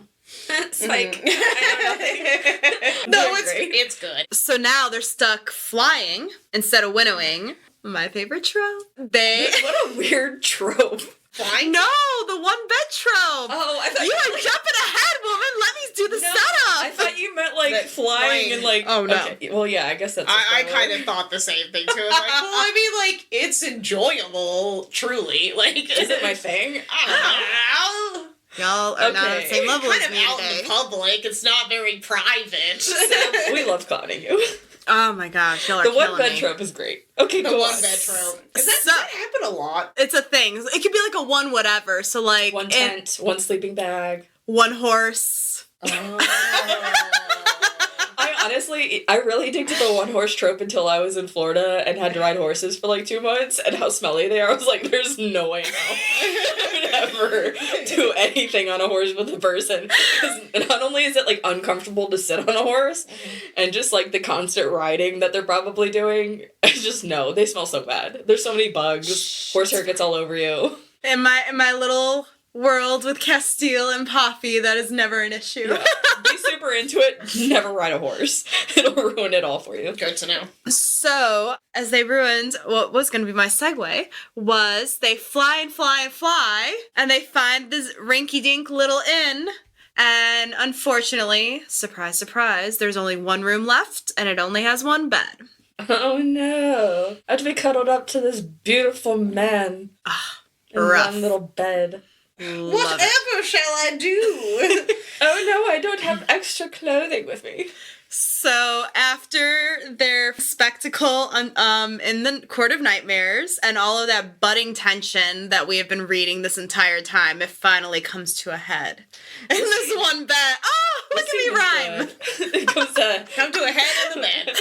It's like, I know nothing. No, it's good. So now they're stuck flying instead of winnowing. My favorite trope. What a weird trope. Flying? No, the one bed trope. Oh, I thought you are jumping ahead, woman. Let me do the setup. I thought you meant like flying and like. Oh no. Okay. Well, yeah, I guess that's. I kind of thought the same thing too. I was like, well, I mean, like it's enjoyable, truly. Like, is it my thing? I don't know. Y'all are not on the same level as me out today. in public. It's not very private. So we love conning you. Oh my gosh, y'all are the one killing bed me. trope is great. Okay, the go one on. bed trope. Does that happen a lot? It's a thing. It could be like a one whatever. So like one tent, one sleeping bag, one horse. I really dig to the one horse trope until I was in Florida and had to ride horses for like 2 months and how smelly they are. I was like, there's no way I would ever do anything on a horse with a person. Because not only is it like uncomfortable to sit on a horse and just like the constant riding that they're probably doing, I just know they smell so bad. There's so many bugs. Horsehair gets all over you. In my little world with Castile and Poppy, that is never an issue. Yeah. Be super into it. Never ride a horse. It'll ruin it all for you. Good to know. So, as they ruined what was going to be my segue, was they fly and fly and fly, and they find this rinky-dink little inn, and unfortunately, surprise, surprise, there's only one room left, and it only has one bed. Oh no. I have to be cuddled up to this beautiful man in rough. one little bed. Whatever shall I do? Oh no, I don't have extra clothing with me. So after their spectacle in the Court of Nightmares and all of that budding tension that we have been reading this entire time, it finally comes to a head. In this one bed. Oh, look at me rhyme. It comes to Come to a head in the bed.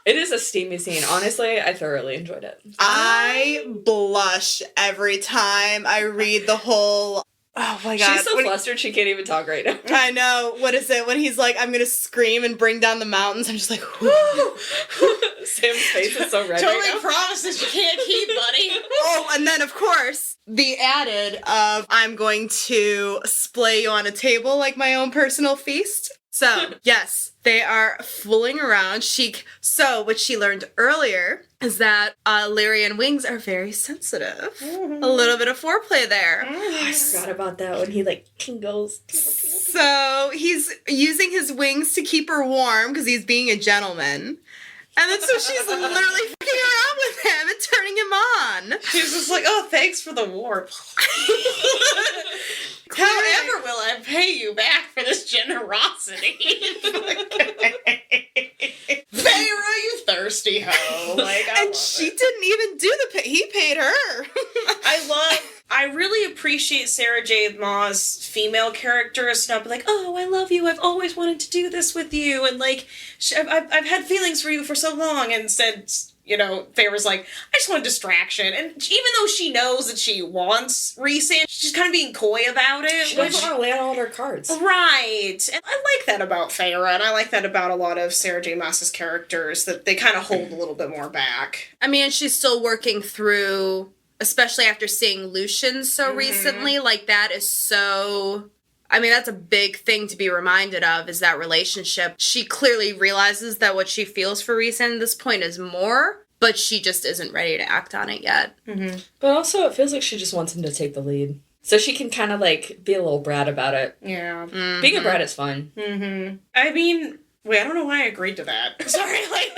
It is a steamy scene. Honestly, I thoroughly enjoyed it. I blush every time I read the whole... Oh my god. She's so flustered she can't even talk right now. I know. What is it? When he's like, I'm gonna scream and bring down the mountains, I'm just like, whoo. Sam's face is so red Totally right now. promises you can't keep, buddy. Oh, and then of course, the added of, I'm going to splay you on a table like my own personal feast. So, yes, they are fooling around. So, what she learned earlier is that Lyrian wings are very sensitive. Mm-hmm. A little bit of foreplay there. I forgot about that when he like tingles. So, he's using his wings to keep her warm because he's being a gentleman. And then so she's literally fucking around with him and turning him on. She's just like, oh, thanks for the warmth. However, will I pay you back for this generosity? Feyre, you thirsty hoe. Like, And she didn't even do the pay. He paid her. I really appreciate Sarah J. Maas's female characters not be like, oh, I love you, I've always wanted to do this with you, and like, I've had feelings for you for so long, and instead, you know, Feyre's like, I just want a distraction, and even though she knows that she wants Rhysand, she's kind of being coy about it. She doesn't want to lay out all her cards. Right, and I like that about Feyre, and I like that about a lot of Sarah J. Maas's characters, that they kind of hold a little bit more back. I mean, she's still working through, especially after seeing Lucian so recently, like that is so... I mean, that's a big thing to be reminded of, is that relationship. She clearly realizes that what she feels for Rhysand at this point is more, but she just isn't ready to act on it yet. Mm-hmm. But also, it feels like she just wants him to take the lead. So she can kind of, like, be a little brat about it. Yeah. Mm-hmm. Being a brat is fun. Mm-hmm. I mean, wait, I don't know why I agreed to that. Sorry, like...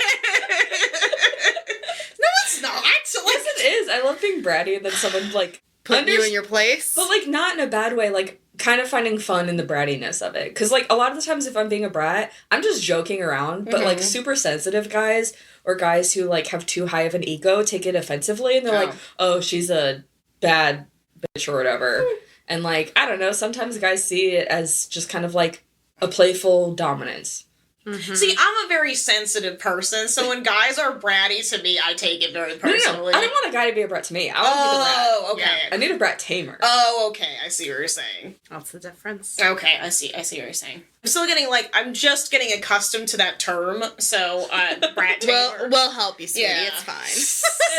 No, it's not. Yes, it is. I love being bratty and then someone, like... Put you in your place. But, like, not in a bad way, like... kind of finding fun in the brattiness of it. Because, like, a lot of the times if I'm being a brat, I'm just joking around. But, like, super sensitive guys or guys who, like, have too high of an ego take it offensively. And they're like, oh, she's a bad bitch or whatever. And, like, I don't know. Sometimes guys see it as just kind of, like, a playful dominance. Mm-hmm. See, I'm a very sensitive person, so when guys are bratty to me, I take it very personally. No. I don't want a guy to be a brat to me. I want to be the brat. Oh, okay. Yeah. I need a brat tamer. Oh, okay. I see what you're saying. What's the difference? Okay, I see what you're saying. I'm just getting accustomed to that term, so, brat tamer. We'll help you, sweetie. Yeah. It's fine.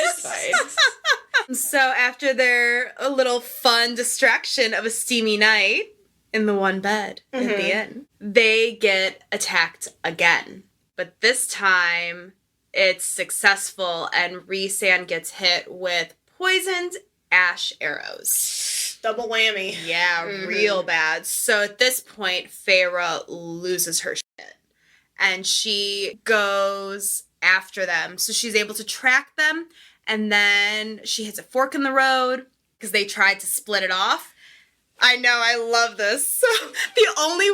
It's fine. So after their a little fun distraction of a steamy night in the one bed at the inn, they get attacked again. But this time, it's successful, and Rhysand gets hit with poisoned ash arrows. Double whammy. Yeah, real bad. So at this point, Feyre loses her shit. And she goes after them. So she's able to track them, and then she hits a fork in the road, because they tried to split it off. I know, I love this. So the only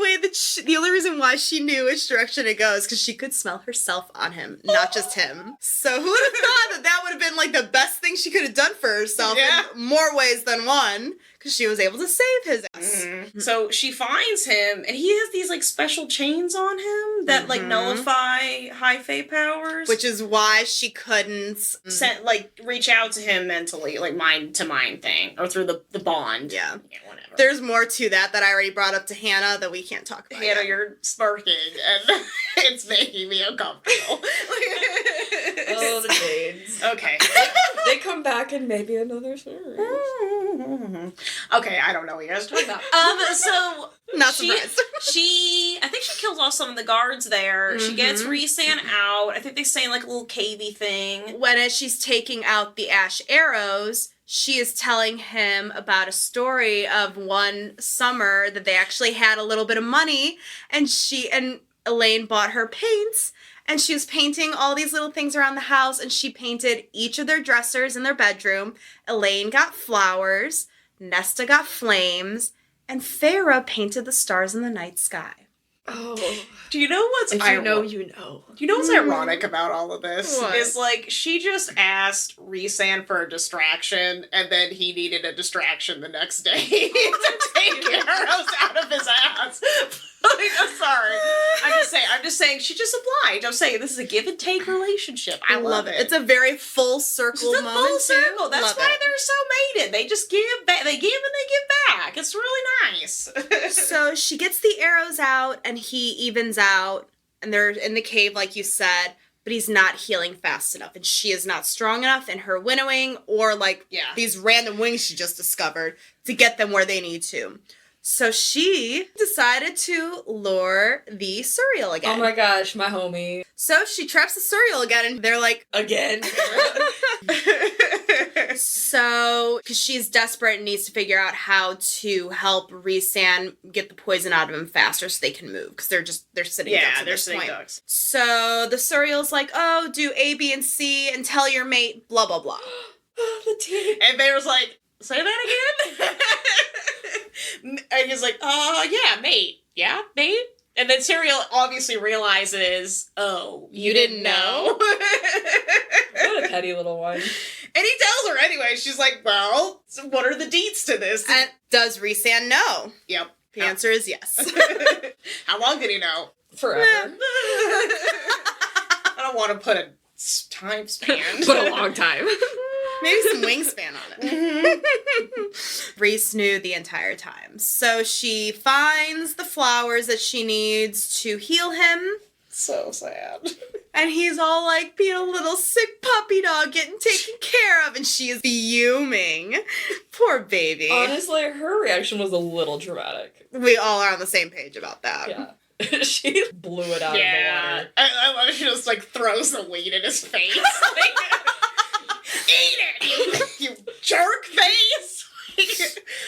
reason why she knew which direction it goes, because she could smell herself on him, not just him. So who would have thought that would have been like the best thing she could have done for herself in more ways than one, because she was able to save his ass. Mm-hmm. So she finds him, and he has these like special chains on him that like nullify high fae powers, Which is why she couldn't reach out to him mentally, like mind to mind thing, or through the bond. Yeah, whatever. There's more to that I already brought up to Hannah that we can't talk about. Hannah, yet. you're smirking, and it's making me uncomfortable. Oh, the shades. Okay. They come back in maybe another series. Okay, I don't know what you guys are talking about. So Not surprised. I think she kills off some of the guards there. She gets Rhysand out. I think they say like a little cavey thing. As she's taking out the ash arrows, she is telling him about a story of one summer that they actually had a little bit of money, and Elaine bought her paints, and she was painting all these little things around the house, and she painted each of their dressers in their bedroom. Elaine got flowers, Nesta got flames, and Feyre painted the stars in the night sky. Oh. Do you know what's If you know, you know. Do you know what's ironic about all of this? What? Is like she just asked Rhysand for a distraction, and then he needed a distraction the next day to take arrows out of his ass. Like, I'm sorry. I'm just saying she just obliged. I'm saying this is a give and take relationship. I love it. It's a very full circle It's a moment. full circle. That's Love why it. they're so mated. They just give back. They give and they give back. It's really nice. So she gets the arrows out and he evens out and they're in the cave like you said, but he's not healing fast enough and she is not strong enough in her winnowing or these random wings she just discovered to get them where they need to. So she decided to lure the Suriel again. Oh my gosh, my homie. So she traps the Suriel again and they're like, Again. So, because she's desperate and needs to figure out how to help Rhysand get the poison out of him faster so they can move. Because they're sitting ducks at this point. ducks. So the Suriel's like, oh, do A, B, and C and tell your mate, blah, blah, blah. The tea. And Bear's like, say that again? And he's like, yeah, mate. Yeah, mate? And then Suriel obviously realizes, oh, you didn't know? What a petty little one. And he tells her anyway. She's like, well, so what are the deeds to this? And does Rhysand know? Yep. The answer is yes. How long did he know? Forever. I don't want to put a time span. But a long time. Maybe some wingspan on it. Rhys knew the entire time. So she finds the flowers that she needs to heal him. So sad. And he's all like being a little sick puppy dog getting taken care of. And she is fuming. Poor baby. Honestly, her reaction was a little dramatic. We all are on the same page about that. Yeah. She blew it out of the water. I love she just like throws the weed in his face. Like, eat it, you jerk face.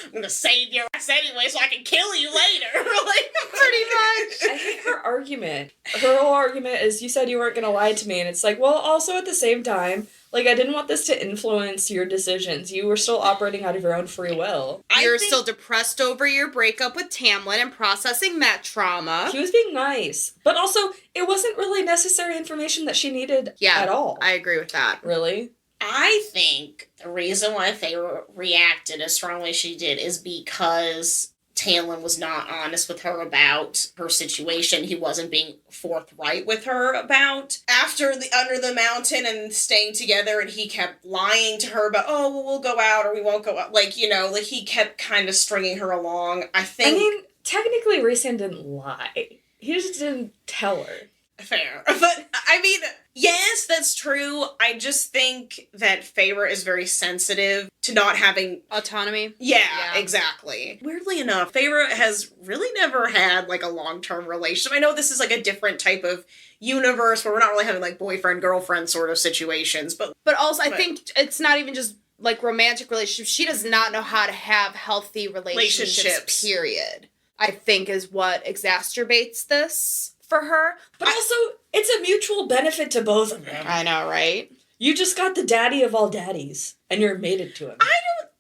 I'm gonna save your ass anyway so I can kill you later. Like, pretty much. I hate her argument. Her whole argument is, you said you weren't gonna lie to me, and it's like, well, also at the same time, like, I didn't want this to influence your decisions. You were still operating out of your own free will. You're still depressed over your breakup with Tamlin and processing that trauma. She was being nice. But also, it wasn't really necessary information that she needed at all. I agree with that. Really? I think the reason why Feyre reacted as strongly as she did is because Tamlin was not honest with her about her situation. He wasn't being forthright with her about after the Under the Mountain and staying together, and he kept lying to her about, oh, well, we'll go out or we won't go out. Like, you know, like he kept kind of stringing her along. I mean, technically Rhysand didn't lie. He just didn't tell her. Fair. But, I mean, yes, that's true. I just think that Feyre is very sensitive to not having autonomy. Yeah, exactly. Weirdly enough, Feyre has really never had, like, a long-term relationship. I know this is, like, a different type of universe where we're not really having, like, boyfriend-girlfriend sort of situations, but also, I think it's not even just, like, romantic relationships. She does not know how to have healthy relationships. Period. I think is what exacerbates this for her. But also, it's a mutual benefit to both of them. I know, right? You just got the daddy of all daddies, and you're mated to him.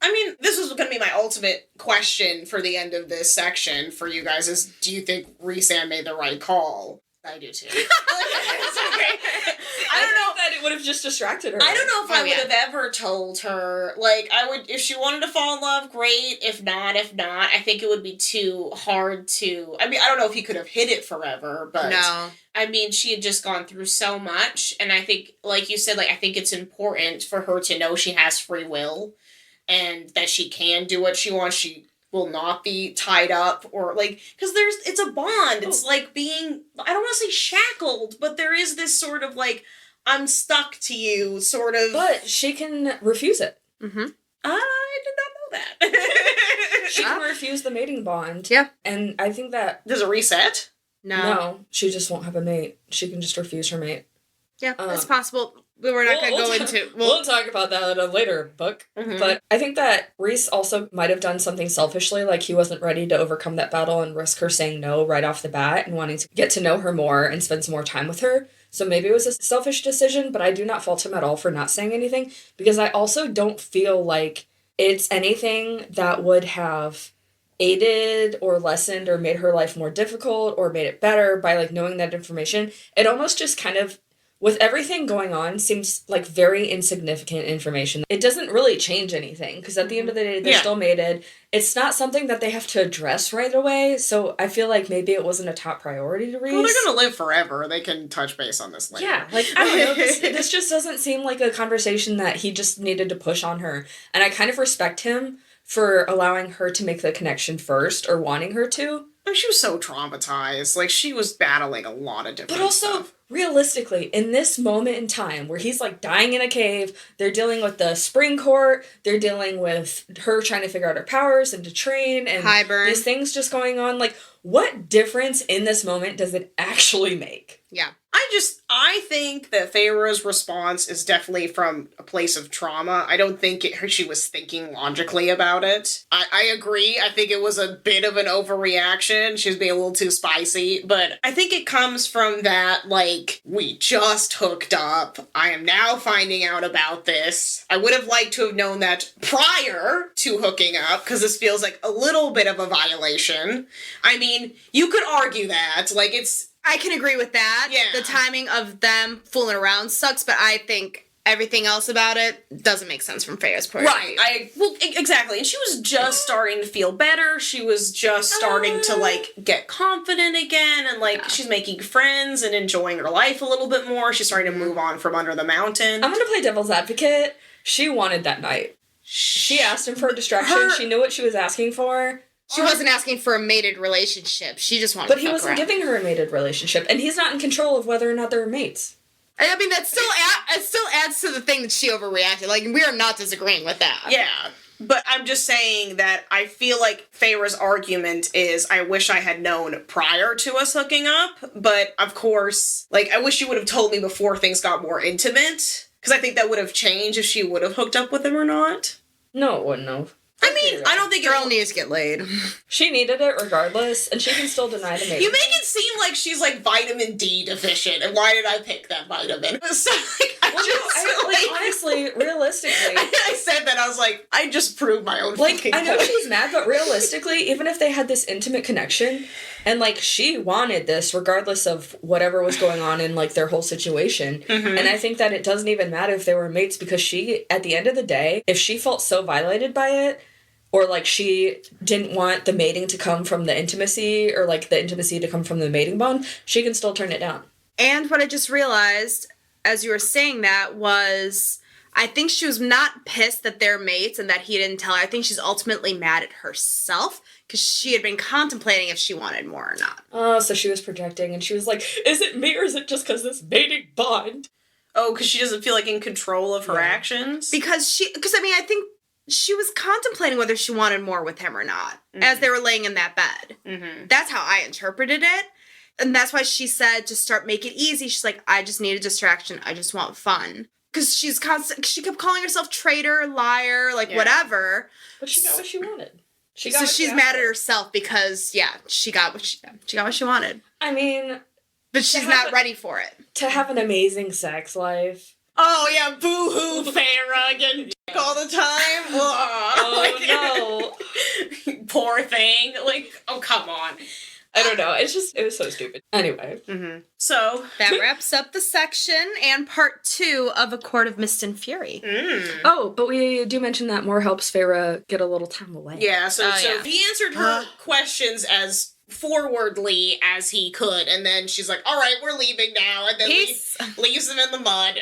I mean, this is going to be my ultimate question for the end of this section for you guys is, do you think Rhysand made the right call? I do too. I don't know that it would have just distracted her. I don't know if I would have ever told her. Like, I would, if she wanted to fall in love, great. If not, I think it would be too hard to, I mean, I don't know if he could have hid it forever, but. No. I mean, she had just gone through so much, and I think, like you said, like, I think it's important for her to know she has free will, and that she can do what she wants. She will not be tied up, or, like, because it's a bond. It's like being, I don't want to say shackled, but there is this sort of, like, I'm stuck to you, sort of. But she can refuse it. Mm-hmm. I did not know that. She can refuse the mating bond. Yeah. And I think that... There's a reset? No, she just won't have a mate. She can just refuse her mate. Yeah, it's possible. We're not going to go into... We'll talk about that in a later book. Mm-hmm. But I think that Rhys also might have done something selfishly, like he wasn't ready to overcome that battle and risk her saying no right off the bat and wanting to get to know her more and spend some more time with her. So maybe it was a selfish decision, but I do not fault him at all for not saying anything, because I also don't feel like it's anything that would have aided or lessened or made her life more difficult or made it better by like knowing that information. It almost just kind of, with everything going on, seems like very insignificant information. It doesn't really change anything because at the end of the day, they're still mated. It's not something that they have to address right away. So I feel like maybe it wasn't a top priority to Reese. Well, they're gonna live forever. They can touch base on this later. Yeah, like, I don't know. This just doesn't seem like a conversation that he just needed to push on her. And I kind of respect him for allowing her to make the connection first or wanting her to. Like, she was so traumatized. Like, she was battling a lot of different stuff. Realistically, in this moment in time where he's like dying in a cave, they're dealing with the spring court, they're dealing with her trying to figure out her powers and to train, and Hibern. these things just going on. Like, what difference in this moment does it actually make? Yeah. I think that Feyre's response is definitely from a place of trauma. I don't think she was thinking logically about it. I agree. I think it was a bit of an overreaction. She was being a little too spicy. But I think it comes from that, like, we just hooked up. I am now finding out about this. I would have liked to have known that prior to hooking up, because this feels like a little bit of a violation. I mean, you could argue that. Like, I can agree with that. Yeah. The timing of them fooling around sucks, but I think everything else about it doesn't make sense from Feyre's point of view. Right. Exactly. And she was just starting to feel better. She was just starting to, like, get confident again. And, like, she's making friends and enjoying her life a little bit more. She's starting to move on from under the mountain. I'm gonna play devil's advocate. She wanted that night. She asked him for a distraction. She knew what she was asking for. She wasn't asking for a mated relationship. She just wanted But to he fuck wasn't around. giving her a mated relationship, and he's not in control of whether or not they're mates. I mean, that still adds to the thing that she overreacted. Like, we are not disagreeing with that. Yeah. But I'm just saying that I feel like Feyre's argument is, I wish I had known prior to us hooking up. But, of course, like, I wish you would have told me before things got more intimate. Because I think that would have changed if she would have hooked up with him or not. No, it wouldn't have. I mean, I don't think Girl needs to get laid. She needed it regardless, and she can still deny the mating. You make it seem like she's, like, vitamin D deficient, and why did I pick that vitamin? So, like, honestly, realistically. I said that, I was like, I just proved my own Like, fucking I know point. she's mad, but realistically, even if they had this intimate connection, and, like, she wanted this regardless of whatever was going on in, like, their whole situation, and I think that it doesn't even matter if they were mates, because she, at the end of the day, if she felt so violated by it, or, like, she didn't want the mating to come from the intimacy, or, like, the intimacy to come from the mating bond, she can still turn it down. And what I just realized, as you were saying that, was I think she was not pissed that they're mates and that he didn't tell her. I think she's ultimately mad at herself because she had been contemplating if she wanted more or not. Oh, so she was projecting, and she was like, is it me, or is it just because this mating bond? Oh, because she doesn't feel, like, in control of her actions? Because I mean, I think she was contemplating whether she wanted more with him or not as they were laying in that bed. Mm-hmm. That's how I interpreted it. And that's why she said, just make it easy. She's like, I just need a distraction. I just want fun. Because she kept calling herself traitor, liar, whatever. But she got what she wanted. So she's mad at herself because, she got what she wanted. I mean, but she's not ready for it. To have an amazing sex life. Oh, yeah, boo-hoo, Feyre, getting dick all the time. Oh, no. Poor thing. Like, oh, come on. I don't know. It was so stupid. Anyway. Mm-hmm. So. That wraps up the section and part 2 of A Court of Mist and Fury. Mm. Oh, but we do mention that more helps Feyre get a little time away. Yeah, so he answered her questions as forwardly as he could, and then she's like, all right, we're leaving now, and then leaves them in the mud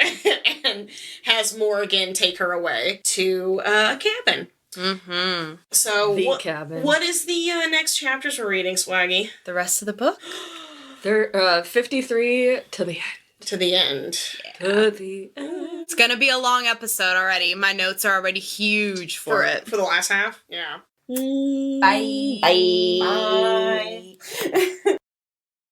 and has Morgan take her away to a cabin. Mm-hmm. So cabin. What is the next chapters we're reading, Swaggy? The rest of the book? They're 53 to the end. To the end. Yeah. To the end. It's gonna be a long episode already. My notes are already huge for it. For the last half? Yeah. Bye. Bye.